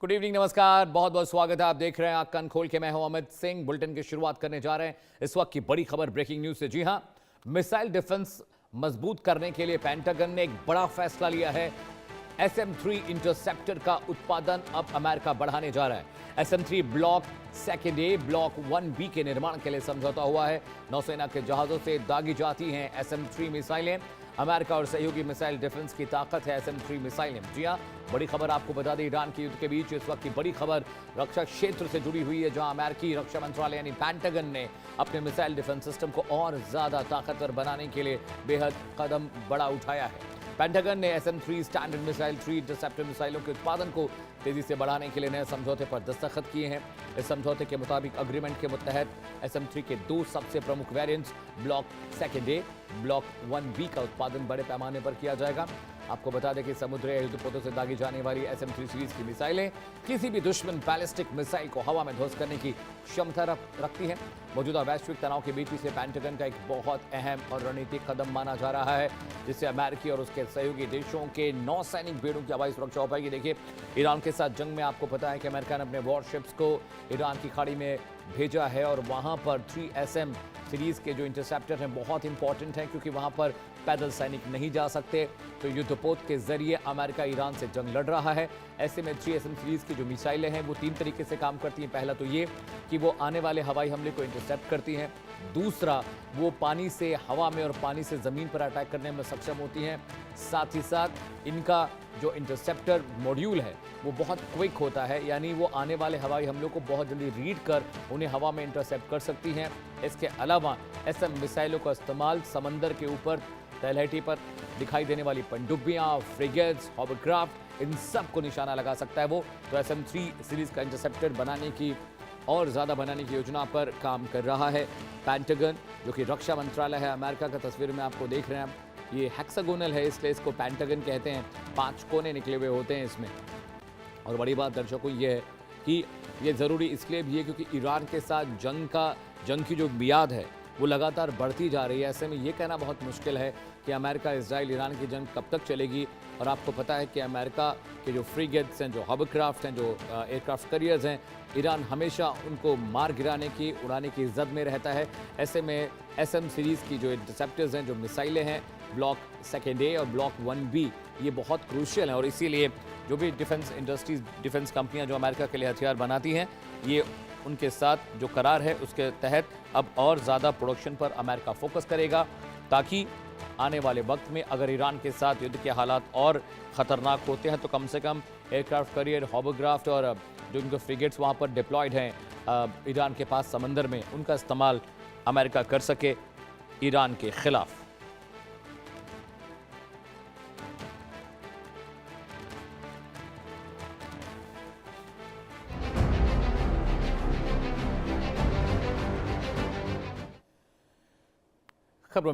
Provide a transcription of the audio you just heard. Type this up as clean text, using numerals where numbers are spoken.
Good evening, नमस्कार, बहुत बहुत स्वागत है। आप देख रहे हैं आंख कान खोल के। मैं हूं अमित सिंह। बुलेटिन की शुरुआत करने जा रहे हैं इस वक्त की बड़ी खबर, ब्रेकिंग न्यूज से। जी हां, मिसाइल डिफेंस मजबूत करने के लिए पेंटागन ने एक बड़ा फैसला लिया है। SM-3 इंटरसेप्टर का उत्पादन अब अमेरिका बढ़ाने जा रहा है। SM-3 ब्लॉक सेकेंड ए, ब्लॉक 1B के निर्माण के लिए समझौता हुआ है। नौसेना के जहाजों से दागी जाती हैं SM-3 मिसाइलें। अमेरिका और सहयोगी मिसाइल डिफेंस की ताकत है SM-3 मिसाइलें। जी हां, बड़ी खबर आपको बता दें, ईरान के युद्ध के बीच इस वक्त की बड़ी खबर रक्षा क्षेत्र से जुड़ी हुई है, जहां अमेरिकी रक्षा मंत्रालय यानी पेंटागन ने अपने मिसाइल डिफेंस सिस्टम को और ज्यादा ताकतवर बनाने के लिए बेहद कदम बड़ा उठाया है। पेंटागन ने SM-3 स्टैंडर्ड मिसाइल, 3 इंटरसेप्टर मिसाइलों के उत्पादन को तेजी से बढ़ाने के लिए नए समझौते पर दस्तखत किए हैं। इस समझौते के मुताबिक अग्रीमेंट के तहत SM-3 के दो सबसे प्रमुख वेरिएंट्स ब्लॉक सेकेंड ए, ब्लॉक 1B का उत्पादन बड़े पैमाने पर किया जाएगा। आपको बता दें कि समुद्री युद्धपोतों से दागी जाने वाली SM-3 सीरीज की मिसाइलें किसी भी दुश्मन बैलिस्टिक मिसाइल को हवा में ध्वस्त करने की क्षमता रखती हैं। मौजूदा वैश्विक तनाव के बीच इसे पेंटागन का एक बहुत अहम और रणनीतिक कदम माना जा रहा है, जिससे अमेरिकी और उसके सहयोगी देशों के नौसैनिक बेड़ों की हवाई सुरक्षा हो पाएगी। देखिए, ईरान के साथ जंग में आपको पता है कि अमेरिका ने अपने वॉरशिप्स को ईरान की खाड़ी में भेजा है, और वहां पर 3SM सीरीज के जो इंटरसेप्टर हैं बहुत इंपॉर्टेंट हैं, क्योंकि वहां पर पैदल सैनिक नहीं जा सकते। तो युद्धपोत के जरिए अमेरिका ईरान से जंग लड़ रहा है। ऐसे में 3SM सीरीज की जो मिसाइलें हैं वो 3 तरीके से काम करती हैं। पहला तो ये कि वो आने वाले हवाई हमले को इंटरसेप्ट करती हैं। दूसरा, वो पानी से हवा में और पानी से ज़मीन पर अटैक करने में सक्षम होती हैं। साथ ही साथ इनका जो इंटरसेप्टर मॉड्यूल है वो बहुत क्विक होता है, यानी वो आने वाले हवाई हमलों को बहुत जल्दी रीड कर उन्हें हवा में इंटरसेप्ट कर सकती हैं। इसके अलावा SM मिसाइलों का इस्तेमाल समंदर के ऊपर तलहटी पर दिखाई देने वाली पनडुब्बियां, फ्रिगेट्स, हॉवरक्राफ्ट, इन सब को निशाना लगा सकता है वो। तो SM-3 सीरीज का इंटरसेप्टर बनाने की और ज़्यादा बनाने की योजना पर काम कर रहा है पेंटागन, जो कि रक्षा मंत्रालय है अमेरिका का। तस्वीर में आपको देख रहे हैं आप, ये हेक्सागोनल है, इसलिए इसको पेंटागन कहते हैं। 5 कोने निकले हुए होते हैं इसमें। और बड़ी बात दर्शकों ये है कि ये ज़रूरी इसलिए भी है क्योंकि ईरान के साथ जंग की जो मियाद है वो लगातार बढ़ती जा रही है। ऐसे में ये कहना बहुत मुश्किल है कि अमेरिका इजराइल ईरान की जंग कब तक चलेगी। और आपको पता है कि अमेरिका के जो फ्रिगेट्स हैं, जो हॉवरक्राफ्ट हैं, जो एयरक्राफ्ट कैरियर्स हैं, ईरान हमेशा उनको मार गिराने की, उड़ाने की जद में रहता है। ऐसे में SM सीरीज़ की जो इंटरसेप्टर्स हैं, जो मिसाइलें हैं ब्लॉक सेकेंड ए और ब्लॉक 1B, ये बहुत क्रूशियल हैं। और इसीलिए जो भी डिफेंस कंपनियां जो अमेरिका के लिए हथियार बनाती हैं, ये उनके साथ जो करार है उसके तहत अब और ज़्यादा प्रोडक्शन पर अमेरिका फोकस करेगा, ताकि आने वाले वक्त में अगर ईरान के साथ युद्ध के हालात और ख़तरनाक होते हैं तो कम से कम एयरक्राफ्ट कैरियर, हॉवरक्राफ्ट और जो उनके फ्रिगेट्स वहाँ पर डिप्लॉयड हैं ईरान के पास समंदर में, उनका इस्तेमाल अमेरिका कर सके ईरान के खिलाफ। खबरों में